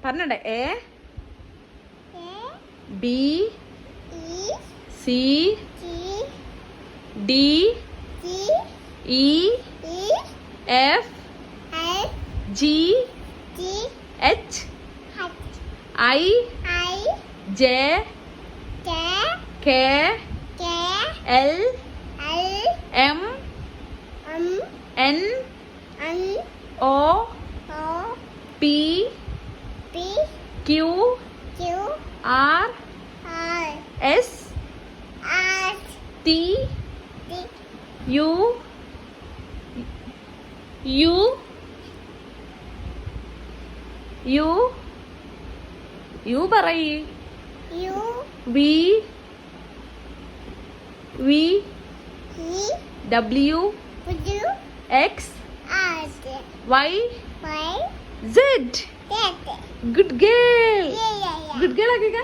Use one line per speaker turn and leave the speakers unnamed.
പറഞ്ഞോട്ടെ. A B C D E F G H I J K L M N O P Q R S T U U U U പറയ്. V W X Y Z. Good girl. Good girl ആക്കിക്ക.